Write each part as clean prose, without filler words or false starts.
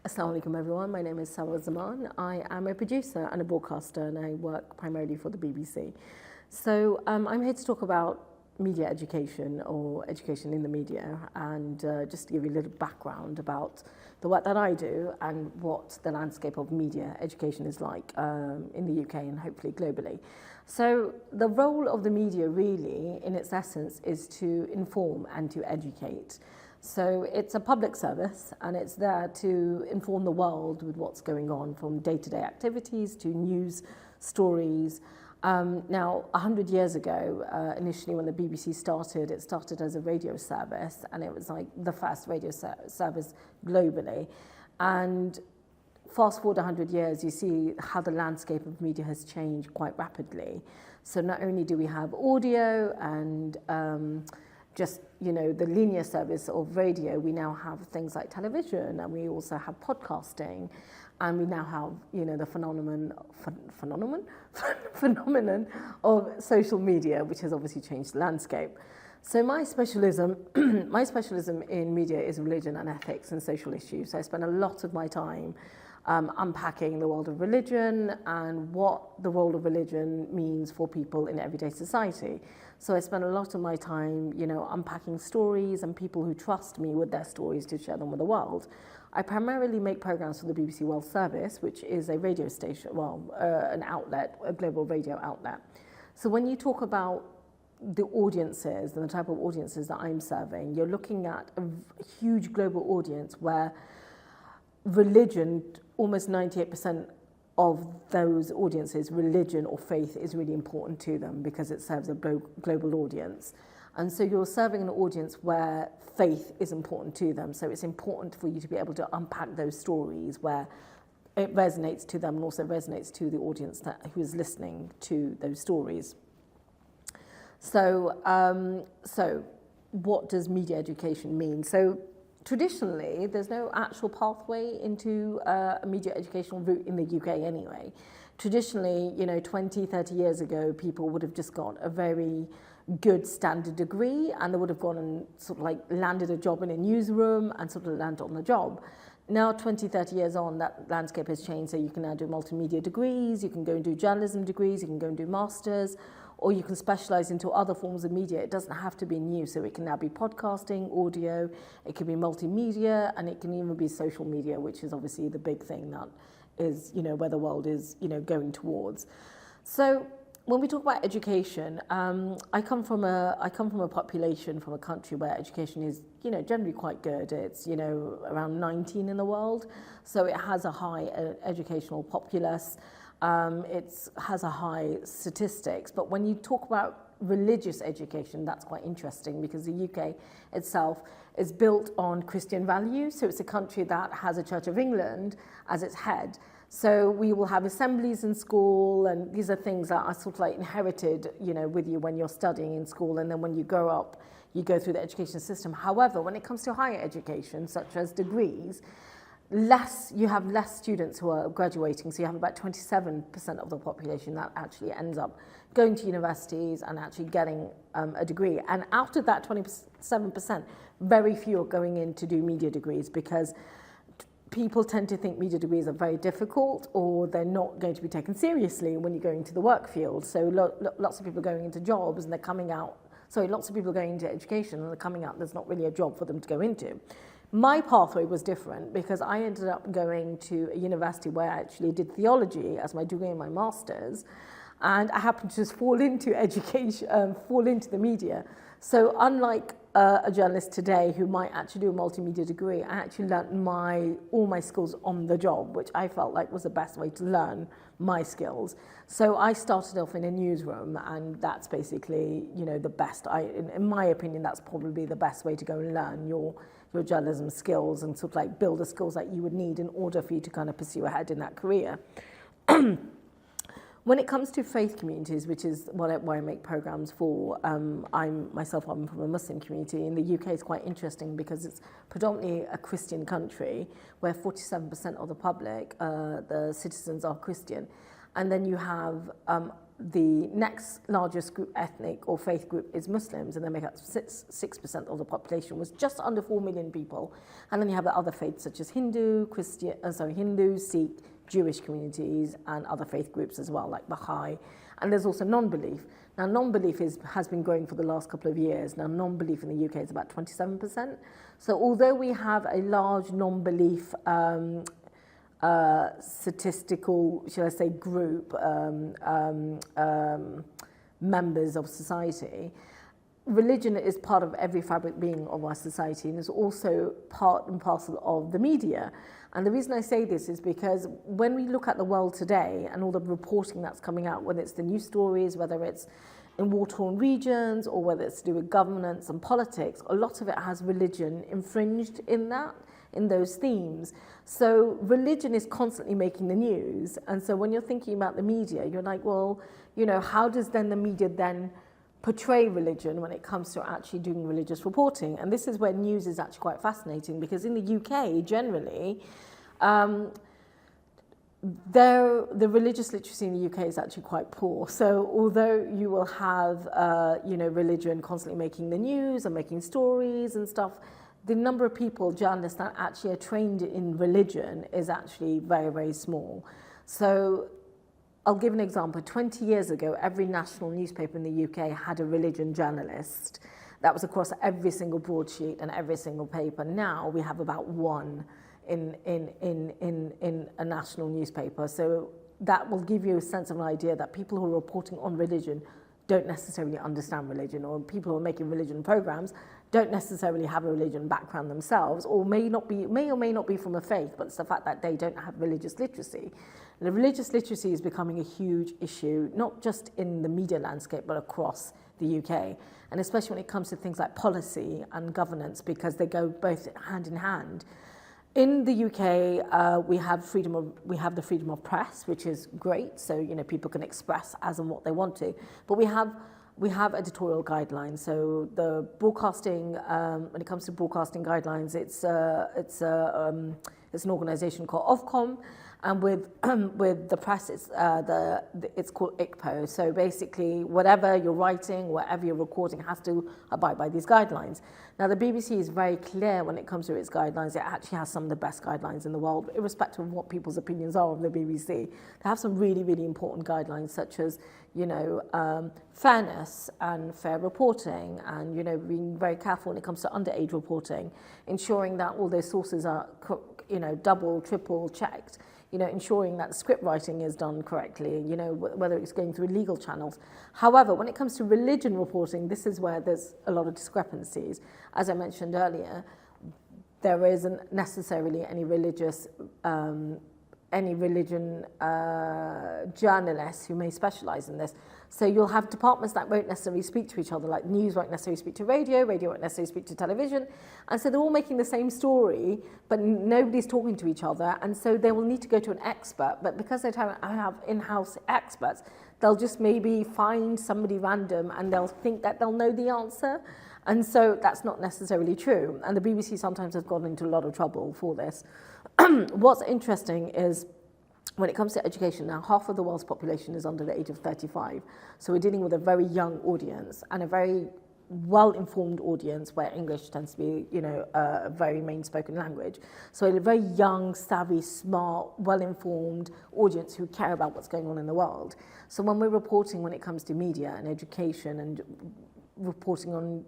Assalamu alaikum everyone, my name is Saba Zaman. I am a producer and a broadcaster and I work primarily for the BBC. So I'm here to talk about media education or education in the media and just to give you a little background about the work that I do and what the landscape of media education is like in the UK and hopefully globally. So the role of the media really in its essence is to inform and to educate. So it's a public service and it's there to inform the world with what's going on from day-to-day activities to news stories. Now, 100 years ago, initially when the BBC started, it started as a radio service and it was like the first radio service globally. And fast forward 100 years, you see how the landscape of media has changed quite rapidly. So not only do we have audio and just, the linear service of radio, we now have things like television and we also have podcasting and we now have, the phenomenon of social media, which has obviously changed the landscape. So my specialism in media is religion and ethics and social issues. So I spend a lot of my time unpacking the world of religion and what the role of religion means for people in everyday society. So I spend a lot of my time, unpacking stories and people who trust me with their stories to share them with the world. I primarily make programs for the BBC World Service, which is a radio station, an outlet, a global radio outlet. So when you talk about the audiences and the type of audiences that I'm serving, you're looking at a huge global audience where religion, almost 98% of those audiences, religion or faith is really important to them because it serves a global audience. And so you're serving an audience where faith is important to them. So it's important for you to be able to unpack those stories where it resonates to them and also resonates to the audience who is listening to those stories. So, what does media education mean? So traditionally, there's no actual pathway into a media educational route in the UK anyway. Traditionally, 20, 30 years ago, people would have just got a very good standard degree and they would have gone and sort of like landed a job in a newsroom and sort of landed on the job. Now, 20, 30 years on, that landscape has changed. So you can now do multimedia degrees, you can go and do journalism degrees, you can go and do masters, or you can specialize into other forms of media. It doesn't have to be news. So it can now be podcasting, audio, it can be multimedia, and it can even be social media, which is obviously the big thing that is, where the world is, going towards. So when we talk about education, I come from a population, from a country where education is, generally quite good. It's, around 19 in the world. So it has a high educational populace. It has a high statistics, but when you talk about religious education, that's quite interesting because the UK itself is built on Christian values. So it's a country that has a Church of England as its head. So we will have assemblies in school, and these are things that are sort of like inherited, with you when you're studying in school, and then when you grow up, you go through the education system. However, when it comes to higher education, such as degrees, you have less students who are graduating, so you have about 27% of the population that actually ends up going to universities and actually getting a degree. And out of that 27%, very few are going in to do media degrees because people tend to think media degrees are very difficult or they're not going to be taken seriously when you go into the work field. So lots of people are going into jobs and they're coming out, lots of people are going into education and they're coming out, there's not really a job for them to go into. My pathway was different because I ended up going to a university where I actually did theology as my degree and my master's, and I happened to just fall into education, fall into the media. So unlike a journalist today who might actually do a multimedia degree, I actually learned all my skills on the job, which I felt like was the best way to learn my skills. So I started off in a newsroom, and that's basically, the best. In my opinion, that's probably the best way to go and learn your journalism skills and sort of like build the skills that you would need in order for you to kind of pursue ahead in that career. When it comes to faith communities, which is what I make programs for, I'm from a Muslim community. In the UK, it's quite interesting because it's predominantly a Christian country where 47% of the public, the citizens are Christian. And then you have the next largest group, ethnic or faith group, is Muslims, and they make up 6% of the population, was just under 4 million people. And then you have the other faiths such as Hindu, Sikh, Jewish communities, and other faith groups as well, like Baha'i. And there's also non-belief. Now, non-belief has been growing for the last couple of years. Now, non-belief in the UK is about 27%. So although we have a large non-belief statistical, shall I say, group, members of society, religion is part of every fabric being of our society, and is also part and parcel of the media. And the reason I say this is because when we look at the world today and all the reporting that's coming out, whether it's the news stories, whether it's in war-torn regions, or whether it's to do with governance and politics, a lot of it has religion infringed in those themes. So religion is constantly making the news. And so when you're thinking about the media, you're like, well, you know, how does then the media then portray religion when it comes to actually doing religious reporting? And this is where news is actually quite fascinating, because in the UK, generally, the religious literacy in the UK is actually quite poor. So although you will have, religion constantly making the news and making stories and stuff, the number of people, journalists, that actually are trained in religion is actually very, very small. So I'll give an example. 20 years ago, every national newspaper in the UK had a religion journalist. That was across every single broadsheet and every single paper. Now we have about one in a national newspaper. So that will give you a sense of an idea that people who are reporting on religion don't necessarily understand religion, or people who are making religion programs don't necessarily have a religion background themselves, or may or may not be from a faith, but it's the fact that they don't have religious literacy. And the religious literacy is becoming a huge issue, not just in the media landscape, but across the UK, and especially when it comes to things like policy and governance, because they go both hand in hand. In the UK, we have the freedom of press, which is great. So, you know, people can express as and what they want to. But we have editorial guidelines. So the broadcasting, when it comes to broadcasting guidelines, it's an organisation called Ofcom, and with the press, it's called ICPO. So basically, whatever you're writing, whatever you're recording, has to abide by these guidelines. Now, the BBC is very clear when it comes to its guidelines. It actually has some of the best guidelines in the world, irrespective of what people's opinions are of the BBC. They have some really, really important guidelines, such as, you know, fairness and fair reporting, and, you know, being very careful when it comes to underage reporting, ensuring that all those sources are, you know, double, triple checked, you know, ensuring that the script writing is done correctly, you know, whether it's going through legal channels. However, when it comes to religion reporting, this is where there's a lot of discrepancies. As I mentioned earlier, there isn't necessarily any religion journalists who may specialise in this. So you'll have departments that won't necessarily speak to each other, like news won't necessarily speak to radio won't necessarily speak to television. And so they're all making the same story, but nobody's talking to each other. And so they will need to go to an expert. But because they don't have in-house experts, they'll just maybe find somebody random and they'll think that they'll know the answer. And so that's not necessarily true. And the BBC sometimes has gotten into a lot of trouble for this. What's interesting is, when it comes to education, now half of the world's population is under the age of 35. So we're dealing with a very young audience and a very well-informed audience, where English tends to be, you know, a very main-spoken language. So a very young, savvy, smart, well-informed audience who care about what's going on in the world. So when we're reporting, when it comes to media and education and reporting on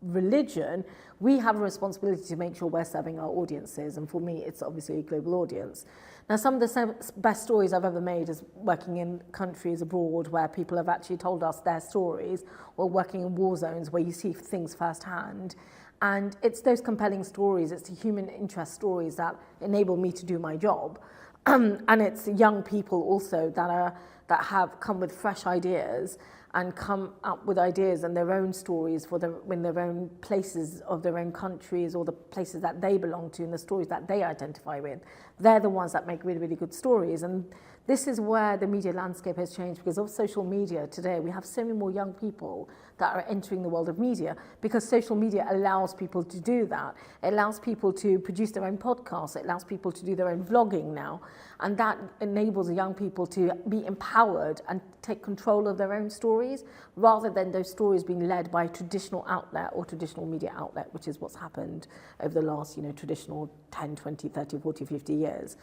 religion, we have a responsibility to make sure we're serving our audiences. And for me, it's obviously a global audience. Now, some of the best stories I've ever made is working in countries abroad where people have actually told us their stories, or working in war zones where you see things firsthand. And it's those compelling stories, it's the human interest stories that enable me to do my job. And it's young people also that have come with fresh ideas and come up with ideas and their own stories in their own places of their own countries, or the places that they belong to and the stories that they identify with. They're the ones that make really, really good stories. And this is where the media landscape has changed because of social media today. We have so many more young people that are entering the world of media because social media allows people to do that. It allows people to produce their own podcasts. It allows people to do their own vlogging now. And that enables young people to be empowered and take control of their own stories rather than those stories being led by a traditional outlet or traditional media outlet, which is what's happened over the last, traditional 10, 20, 30, 40, 50 years.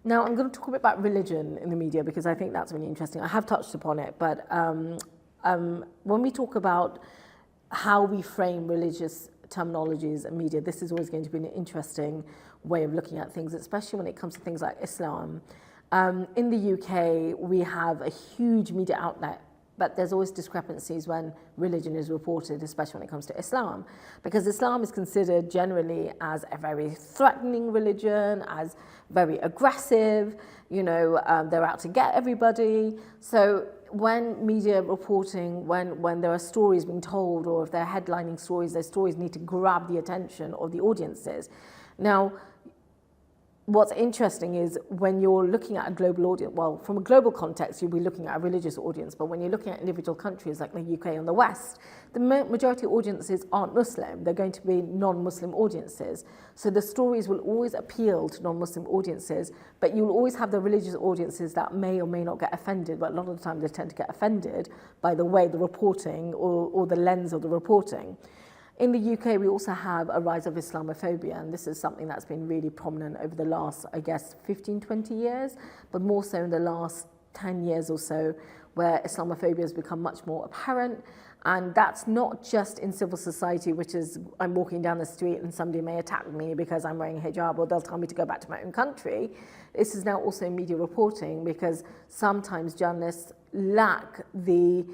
Now, I'm going to talk a bit about religion in the media because I think that's really interesting. I have touched upon it, but when we talk about how we frame religious terminologies in media, this is always going to be an interesting way of looking at things, especially when it comes to things like Islam. In the UK, we have a huge media outlet, but there's always discrepancies when religion is reported, especially when it comes to Islam, because Islam is considered generally as a very threatening religion, as very aggressive, they're out to get everybody. So when media reporting, when there are stories being told, or if they're headlining stories, those stories need to grab the attention of the audiences. Now, what's interesting is when you're looking at a global audience, well, from a global context, you'll be looking at a religious audience, but when you're looking at individual countries like the UK and the West, the majority of audiences aren't Muslim. They're going to be non-Muslim audiences. So the stories will always appeal to non-Muslim audiences, but you'll always have the religious audiences that may or may not get offended, but a lot of the time they tend to get offended by the way the reporting or the lens of the reporting. In the UK, we also have a rise of Islamophobia, and this is something that's been really prominent over the last, 15, 20 years, but more so in the last 10 years or so, where Islamophobia has become much more apparent. And that's not just in civil society, which is I'm walking down the street and somebody may attack me because I'm wearing a hijab, or they'll tell me to go back to my own country. This is now also in media reporting because sometimes journalists lack the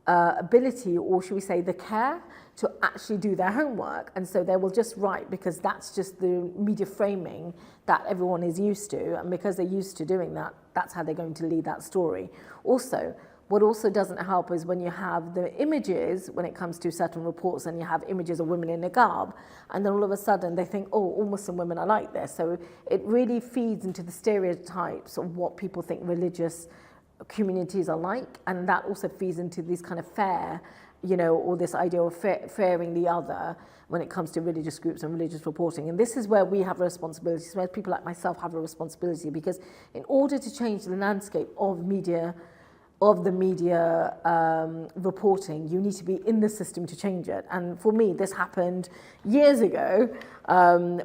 ability, or should we say the care, to actually do their homework. And so they will just write because that's just the media framing that everyone is used to. And because they're used to doing that, that's how they're going to lead that story. Also, what also doesn't help is when you have the images, when it comes to certain reports, and you have images of women in niqab, and then all of a sudden they think, oh, all Muslim women are like this. So it really feeds into the stereotypes of what people think religious communities are like, and that also feeds into these kind of fair, or this idea of fairing the other when it comes to religious groups and religious reporting. And this is where we have a responsibility, where people like myself have a responsibility, because in order to change the landscape of the media reporting, you need to be in the system to change it. And for me, this happened years ago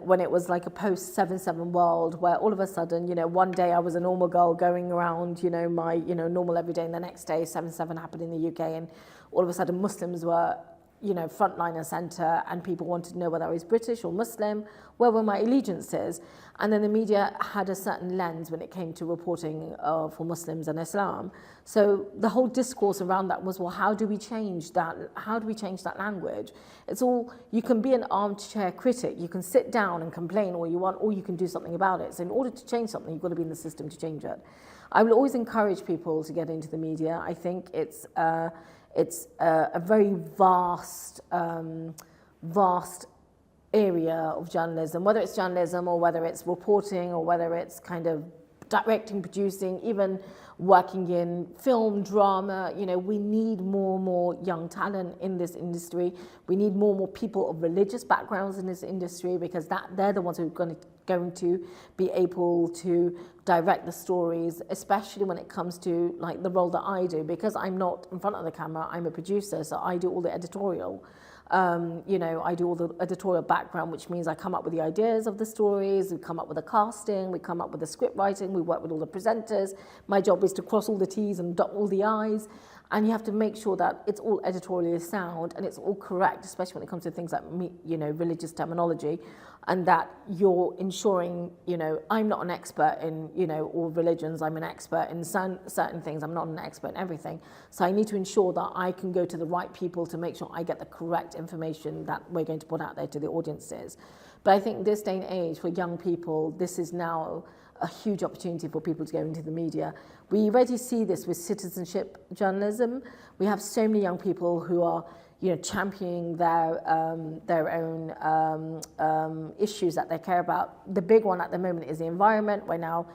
when it was like a post-7/7 world, where all of a sudden, one day I was a normal girl going around, my, normal every day, and the next day 7/7 happened in the UK, and all of a sudden Muslims were, front line and centre, and people wanted to know whether I was British or Muslim, where were my allegiances. And then the media had a certain lens when it came to reporting for Muslims and Islam. So the whole discourse around that was, well, how do we change that? How do we change that language? It's all, you can be an armchair critic, you can sit down and complain all you want, or you can do something about it. So in order to change something, you've got to be in the system to change it. I will always encourage people to get into the media. I think it's a very vast area of journalism, whether it's journalism or whether it's reporting or whether it's kind of directing, producing, even working in film, drama. We need more and more young talent in this industry. We need more and more people of religious backgrounds in this industry, because they're the ones who are going to be able to direct the stories, especially when it comes to like the role that I do, because I'm not in front of the camera, I'm a producer, so I do all the editorial. I do all the editorial background, which means I come up with the ideas of the stories, we come up with the casting, we come up with the script writing, we work with all the presenters. My job is to cross all the T's and dot all the I's. And you have to make sure that it's all editorially sound and it's all correct, especially when it comes to things like, religious terminology, and that you're ensuring, I'm not an expert in, all religions. I'm an expert in certain things. I'm not an expert in everything. So I need to ensure that I can go to the right people to make sure I get the correct information that we're going to put out there to the audiences. But I think this day and age, for young people, this is now a huge opportunity for people to go into the media. We already see this with citizenship journalism. We have so many young people who are championing their own issues that they care about. The big one at the moment is the environment, where now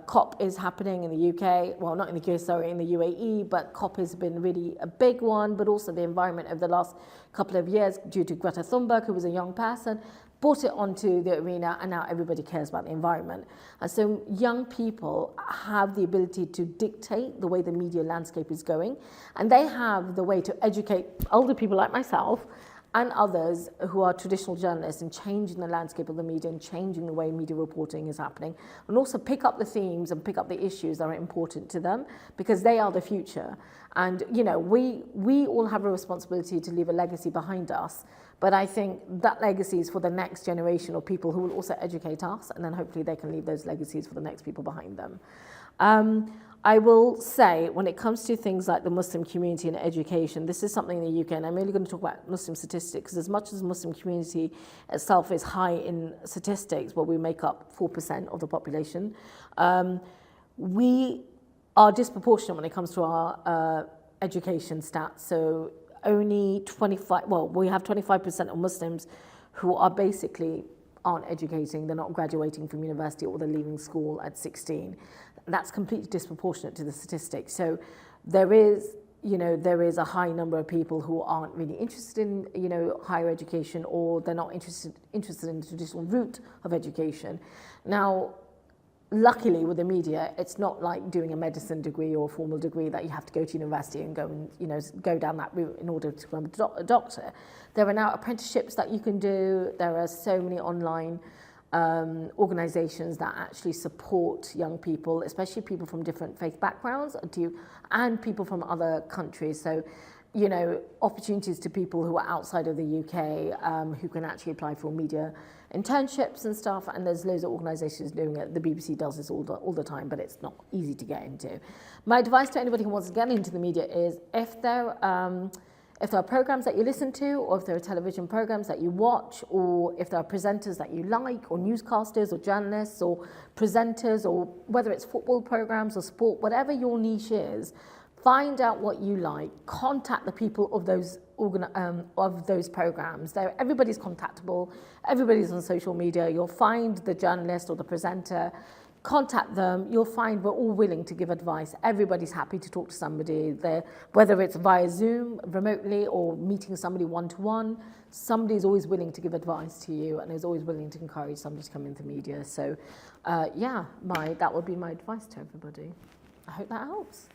COP is happening in the UK. Well, not in the UK, sorry, in the UAE, but COP has been really a big one, but also the environment over the last couple of years due to Greta Thunberg, who was a young person, brought it onto the arena, and now everybody cares about the environment. And so young people have the ability to dictate the way the media landscape is going, and they have the way to educate older people like myself and others who are traditional journalists in changing the landscape of the media and changing the way media reporting is happening, and also pick up the themes and pick up the issues that are important to them, because they are the future. And we all have a responsibility to leave a legacy behind us, but I think that legacy is for the next generation of people who will also educate us, and then hopefully they can leave those legacies for the next people behind them. I will say, when it comes to things like the Muslim community and education, this is something in the UK, and I'm only going to talk about Muslim statistics, because as much as the Muslim community itself is high in statistics, where we make up 4% of the population, we are disproportionate when it comes to our education stats. So only we have 25% of Muslims who are basically aren't educating, they're not graduating from university, or they're leaving school at 16. That's completely disproportionate to the statistics. So there is a high number of people who aren't really interested in, higher education, or they're not interested in the traditional route of education. Now, luckily with the media, it's not like doing a medicine degree or a formal degree that you have to go to university and go down that route in order to become a doctor. There are now apprenticeships that you can do. There are so many online organizations that actually support young people, especially people from different faith backgrounds, and people from other countries. So, opportunities to people who are outside of the UK who can actually apply for media internships and stuff, and there's loads of organisations doing it. The BBC does this all the time, but it's not easy to get into. My advice to anybody who wants to get into the media is, if there are programs that you listen to, or if there are television programs that you watch, or if there are presenters that you like, or newscasters, or journalists, or presenters, or whether it's football programs or sport, whatever your niche is, find out what you like, contact the people of those programs. Everybody's contactable, everybody's on social media. You'll find the journalist or the presenter, contact them. You'll find we're all willing to give advice. Everybody's happy to talk to somebody there, whether it's via Zoom, remotely, or meeting somebody one-to-one. Somebody's always willing to give advice to you, and is always willing to encourage somebody to come into media. So that would be my advice to everybody. I hope that helps.